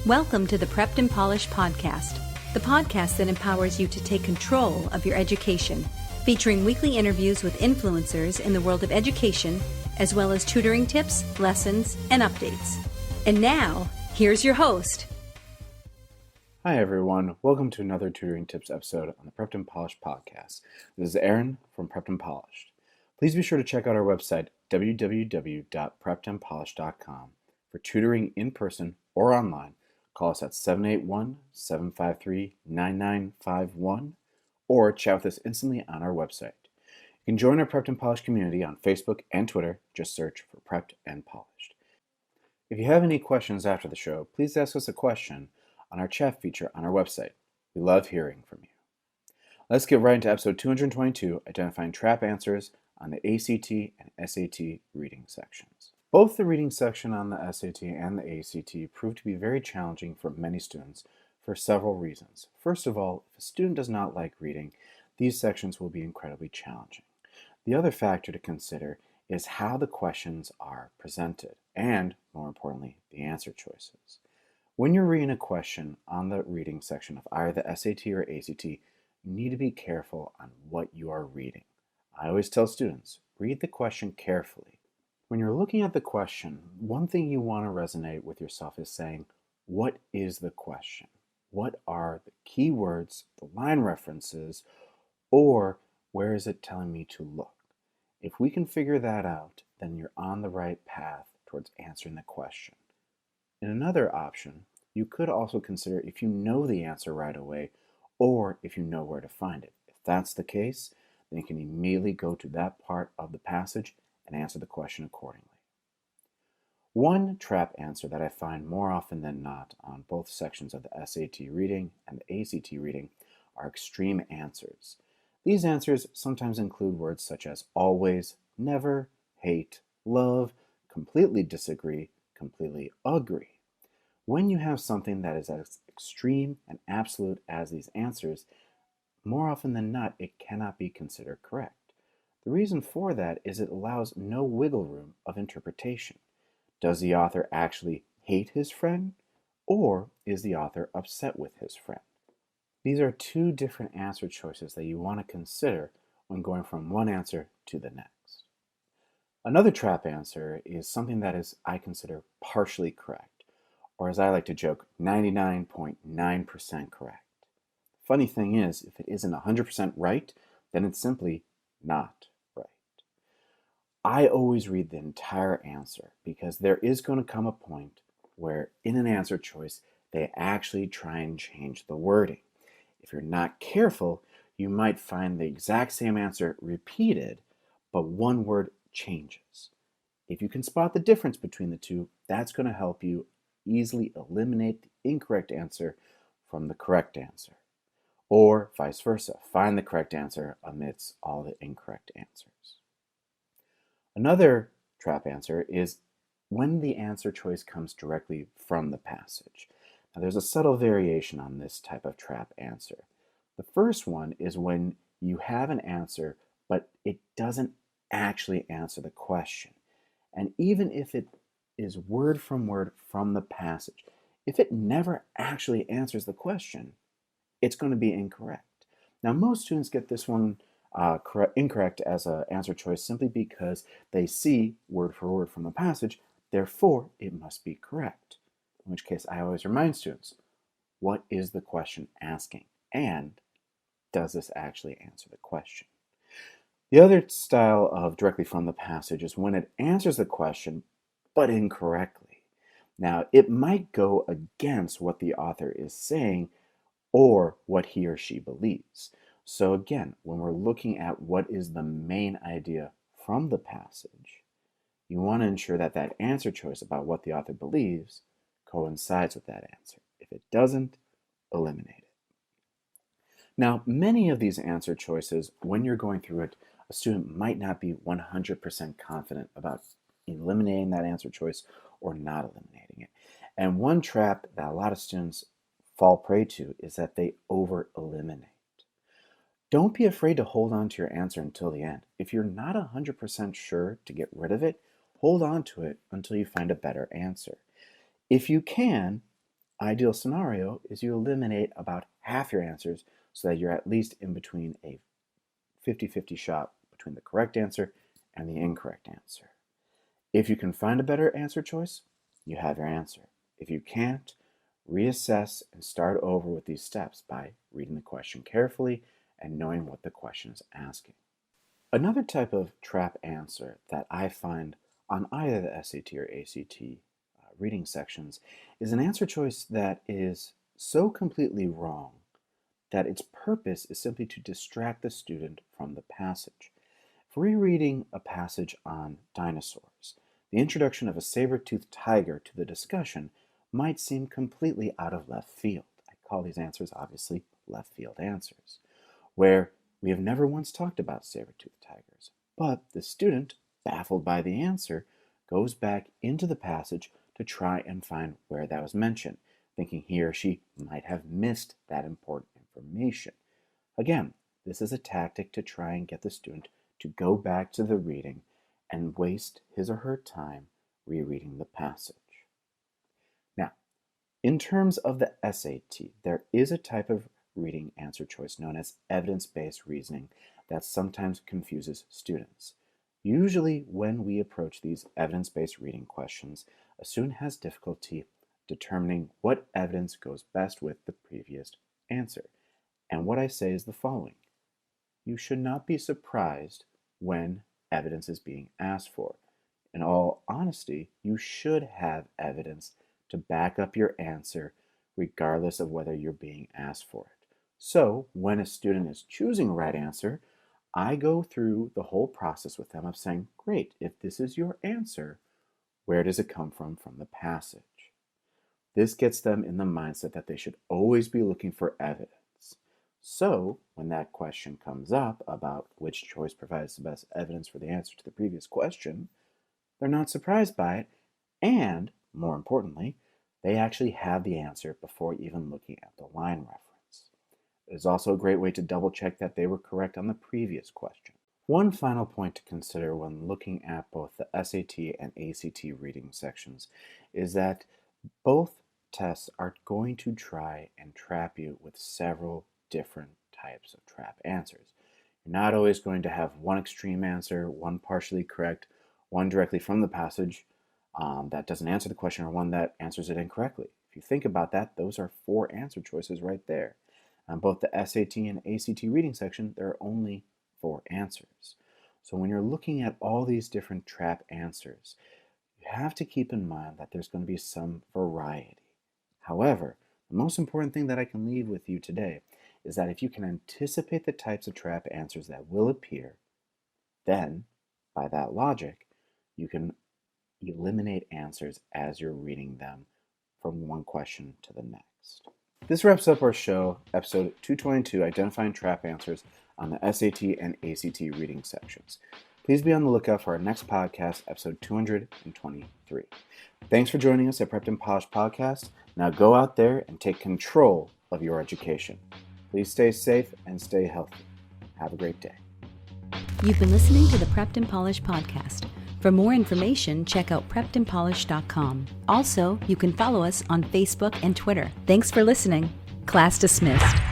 Welcome to the Prepped and Polished podcast, the podcast that empowers you to take control of your education, featuring weekly interviews with influencers in the world of education, as well as tutoring tips, lessons, and updates. And now, here's your host. Hi everyone, welcome to another Tutoring Tips episode on the Prepped and Polished podcast. This is Aaron from Prepped and Polished. Please be sure to check out our website, www.preppedandpolished.com, for tutoring in person or online. Call us at 781-753-9951 or chat with us instantly on our website. You can join our Prepped and Polished community on Facebook and Twitter. Just search for Prepped and Polished. If you have any questions after the show, please ask us a question on our chat feature on our website. We love hearing from you. Let's get right into episode 222, identifying trap answers on the ACT and SAT reading sections. Both the reading section on the SAT and the ACT proved to be very challenging for many students for several reasons. First of all, if a student does not like reading, these sections will be incredibly challenging. The other factor to consider is how the questions are presented, and, more importantly, the answer choices. When you're reading a question on the reading section of either the SAT or ACT, you need to be careful on what you are reading. I always tell students, read the question carefully. When you're looking at the question, one thing you want to resonate with yourself is saying, what is the question? What are the key words, the line references, or where is it telling me to look? If we can figure that out, then you're on the right path towards answering the question. In another option, you could also consider if you know the answer right away, or if you know where to find it. If that's the case, then you can immediately go to that part of the passage and answer the question accordingly. One trap answer that I find more often than not on both sections of the SAT reading and the ACT reading are extreme answers. These answers sometimes include words such as always, never, hate, love, completely disagree, completely agree. When you have something that is as extreme and absolute as these answers, more often than not, it cannot be considered correct. The reason for that is it allows no wiggle room of interpretation. Does the author actually hate his friend, or is the author upset with his friend? These are two different answer choices that you want to consider when going from one answer to the next. Another trap answer is something that is, I consider, partially correct, or as I like to joke, 99.9% correct. Funny thing is, if it isn't 100% right, then it's simply not right. I always read the entire answer because there is going to come a point where in an answer choice, they actually try and change the wording. If you're not careful, you might find the exact same answer repeated, but one word changes. If you can spot the difference between the two, that's going to help you easily eliminate the incorrect answer from the correct answer. Or vice versa, find the correct answer amidst all the incorrect answers. Another trap answer is when the answer choice comes directly from the passage. Now, there's a subtle variation on this type of trap answer. The first one is when you have an answer, but it doesn't actually answer the question. And even if it is word from the passage, if it never actually answers the question, it's going to be incorrect. Now, most students get this one incorrect as an answer choice simply because they see word for word from the passage, therefore it must be correct. In which case, I always remind students, what is the question asking? And does this actually answer the question? The other style of directly from the passage is when it answers the question, but incorrectly. Now, it might go against what the author is saying or what he or she believes. So again, when we're looking at what is the main idea from the passage, you want to ensure that that answer choice about what the author believes coincides with that answer. If it doesn't, eliminate it. Now, many of these answer choices, when you're going through it, a student might not be 100% confident about eliminating that answer choice or not eliminating it. And one trap that a lot of students fall prey to is that they over-eliminate. Don't be afraid to hold on to your answer until the end. If you're not 100% sure to get rid of it, hold on to it until you find a better answer. If you can, ideal scenario is you eliminate about half your answers so that you're at least in between a 50-50 shot between the correct answer and the incorrect answer. If you can find a better answer choice, you have your answer. If you can't, reassess and start over with these steps by reading the question carefully and knowing what the question is asking. Another type of trap answer that I find on either the SAT or ACT reading sections is an answer choice that is so completely wrong that its purpose is simply to distract the student from the passage. If we're reading a passage on dinosaurs, the introduction of a saber-toothed tiger to the discussion might seem completely out of left field. I call these answers obviously left field answers, where we have never once talked about saber-toothed tigers. But the student, baffled by the answer, goes back into the passage to try and find where that was mentioned, thinking he or she might have missed that important information. Again, this is a tactic to try and get the student to go back to the reading and waste his or her time rereading the passage. Now, in terms of the SAT, there is a type of reading answer choice known as evidence-based reasoning that sometimes confuses students. Usually, when we approach these evidence-based reading questions, a student has difficulty determining what evidence goes best with the previous answer. And what I say is the following: you should not be surprised when evidence is being asked for. In all honesty, you should have evidence to back up your answer regardless of whether you're being asked for it. So, when a student is choosing a right answer, I go through the whole process with them of saying, great, if this is your answer, where does it come from the passage? This gets them in the mindset that they should always be looking for evidence. So, when that question comes up about which choice provides the best evidence for the answer to the previous question, they're not surprised by it, and, more importantly, they actually have the answer before even looking at the line reference. It is also a great way to double check that they were correct on the previous question. One final point to consider when looking at both the SAT and ACT reading sections is that both tests are going to try and trap you with several different types of trap answers. You're not always going to have one extreme answer, one partially correct, one directly from the passage that doesn't answer the question, or one that answers it incorrectly. If you think about that, those are 4 answer choices right there. On both the SAT and ACT reading section, there are only 4 answers. So when you're looking at all these different trap answers, you have to keep in mind that there's going to be some variety. However, the most important thing that I can leave with you today is that if you can anticipate the types of trap answers that will appear, then, by that logic, you can eliminate answers as you're reading them from one question to the next. This wraps up our show, episode 222, Identifying Trap Answers on the SAT and ACT reading sections. Please be on the lookout for our next podcast, episode 223. Thanks for joining us at Prepped and Polished Podcast. Now go out there and take control of your education. Please stay safe and stay healthy. Have a great day. You've been listening to the Prepped and Polished Podcast. For more information, check out preppedandpolished.com. Also, you can follow us on Facebook and Twitter. Thanks for listening. Class dismissed.